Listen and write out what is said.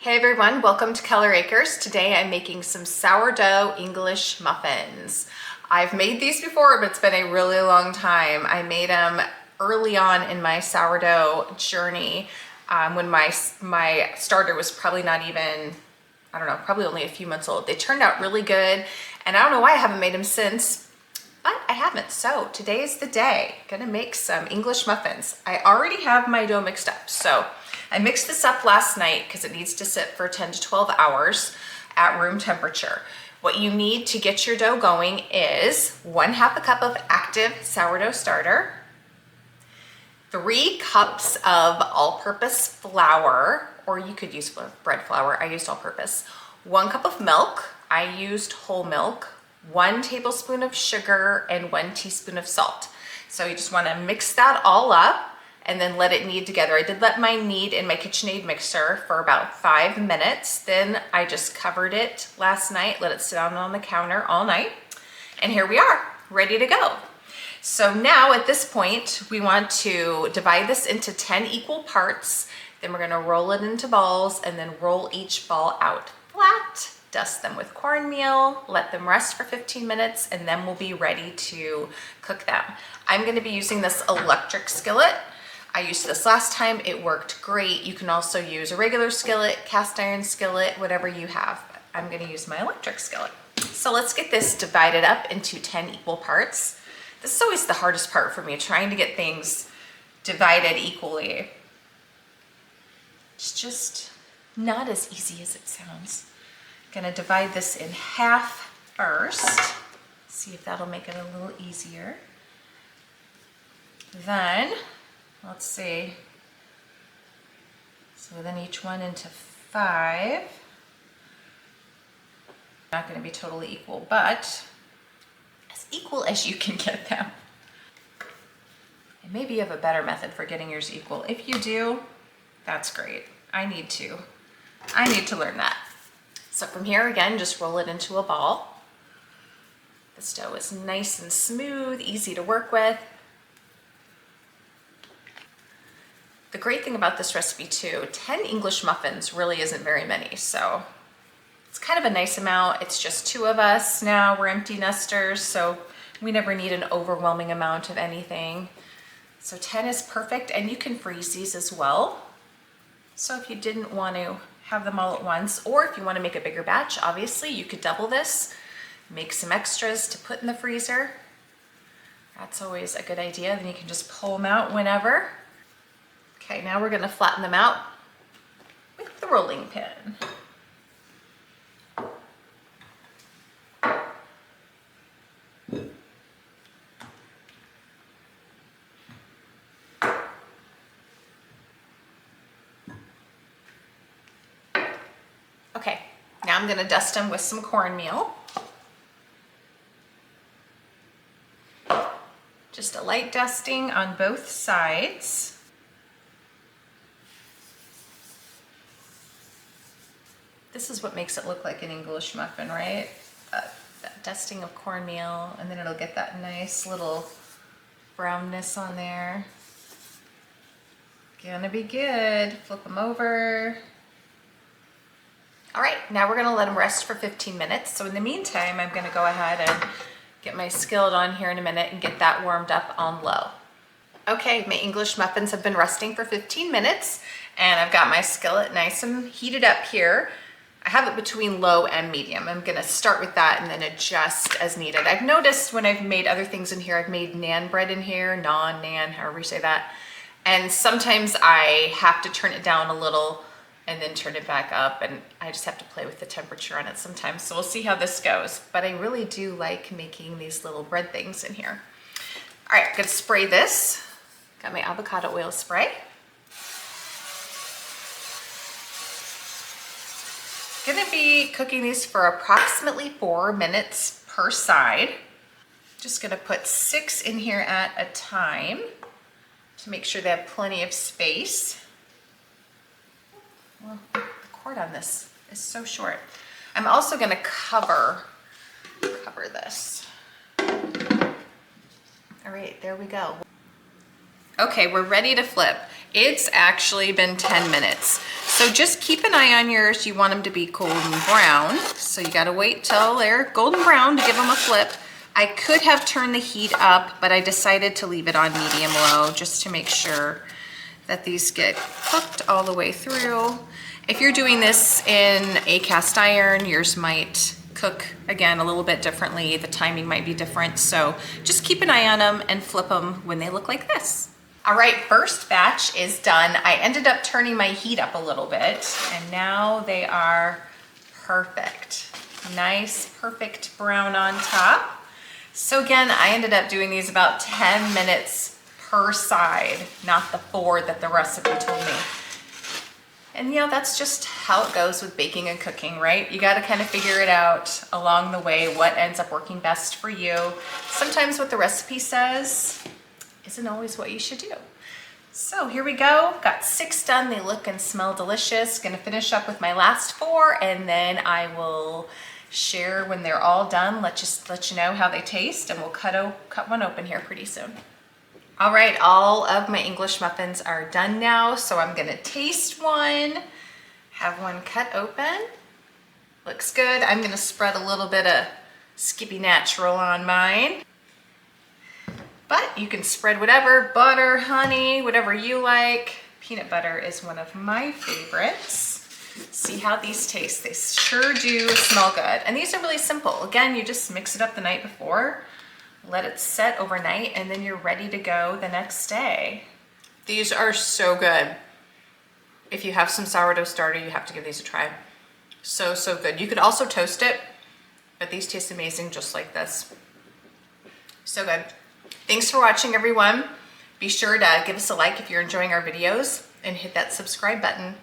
Hey everyone, welcome to Keller Acres. Today I'm making some sourdough English muffins. I've made these before, but it's been a really long time. I made them early on in my sourdough journey when my starter was probably not even, I don't know, probably only a few months old. They turned out really good, and I don't know why I haven't made them since, but I haven't. So today's the day. Gonna make some English muffins. I already have my dough mixed up, so I mixed this up last night because it needs to sit for 10 to 12 hours at room temperature. What you need to get your dough going is 1/2 a cup of active sourdough starter, 3 cups of all-purpose flour, or you could use bread flour. I used all-purpose. 1 cup of milk. I used whole milk. 1 tablespoon of sugar and 1 teaspoon of salt. So you just want to mix that all up and then let it knead together. I did let mine knead in my KitchenAid mixer for about 5 minutes. Then I just covered it last night, let it sit down on the counter all night. And here we are, ready to go. So now at this point, we want to divide this into 10 equal parts. Then we're gonna roll it into balls and then roll each ball out flat. Dust them with cornmeal, let them rest for 15 minutes, and then we'll be ready to cook them. I'm gonna be using this electric skillet. I used this last time, it worked great. You can also use a regular skillet, cast iron skillet, whatever you have. I'm gonna use my electric skillet. So let's get this divided up into 10 equal parts. This is always the hardest part for me, trying to get things divided equally. It's just not as easy as it sounds. Gonna divide this in half first. See if that'll make it a little easier. Then, let's see, so then each one into 5. Not gonna be totally equal, but as equal as you can get them. And maybe you have a better method for getting yours equal. If you do, that's great. I need to learn that. So from here, again, just roll it into a ball. This dough is nice and smooth, easy to work with. The great thing about this recipe too, 10 English muffins really isn't very many, so it's kind of a nice amount. It's just 2 of us now, we're empty nesters, so we never need an overwhelming amount of anything. So 10 is perfect, and you can freeze these as well. So if you didn't want to have them all at once, or if you want to make a bigger batch, obviously you could double this, make some extras to put in the freezer. That's always a good idea. Then you can just pull them out whenever. Okay, now we're gonna flatten them out with the rolling pin. Okay, now I'm gonna dust them with some cornmeal. Just a light dusting on both sides. This is what makes it look like an English muffin, right? That dusting of cornmeal, and then it'll get that nice little brownness on there. Gonna be good. Flip them over. All right, now we're gonna let them rest for 15 minutes. So in the meantime, I'm gonna go ahead and get my skillet on here in a minute and get that warmed up on low. Okay, my English muffins have been resting for 15 minutes, and I've got my skillet nice and heated up here. I have it between low and medium. I'm gonna start with that and then adjust as needed. I've noticed when I've made other things in here, I've made naan bread in here, naan, however you say that. And sometimes I have to turn it down a little and then turn it back up, and I just have to play with the temperature on it sometimes. So we'll see how this goes. But I really do like making these little bread things in here. All right, I'm gonna spray this. Got my avocado oil spray. Gonna be cooking these for approximately 4 minutes per side. Just gonna put 6 in here at a time to make sure they have plenty of space. Well, the cord on this is so short. I'm also gonna cover this. All right, there we go. Okay, we're ready to flip. It's actually been 10 minutes. So just keep an eye on yours. You want them to be golden brown. So you gotta wait till they're golden brown to give them a flip. I could have turned the heat up, but I decided to leave it on medium low just to make sure that these get cooked all the way through. If you're doing this in a cast iron, yours might cook again a little bit differently. The timing might be different. So just keep an eye on them and flip them when they look like this. All right, first batch is done. I ended up turning my heat up a little bit and now they are perfect. Nice, perfect brown on top. So again, I ended up doing these about 10 minutes per side, not the 4 that the recipe told me. And you know, that's just how it goes with baking and cooking, right? You gotta kind of figure it out along the way, what ends up working best for you. Sometimes what the recipe says isn't always what you should do. So here we go, got 6 done. They look and smell delicious. Gonna finish up with my last 4 and then I will share when they're all done. Let you know how they taste and we'll cut one open here pretty soon. All right, all of my English muffins are done now, so I'm gonna taste one, have one cut open. Looks good. I'm gonna spread a little bit of Skippy Natural on mine. But you can spread whatever, butter, honey, whatever you like. Peanut butter is one of my favorites. See how these taste. They sure do smell good. And these are really simple. Again, you just mix it up the night before, let it set overnight, and then you're ready to go the next day. These are so good. If you have some sourdough starter, you have to give these a try. So, so good. You could also toast it, but these taste amazing just like this. So good. Thanks for watching, everyone. Be sure to give us a like if you're enjoying our videos and hit that subscribe button.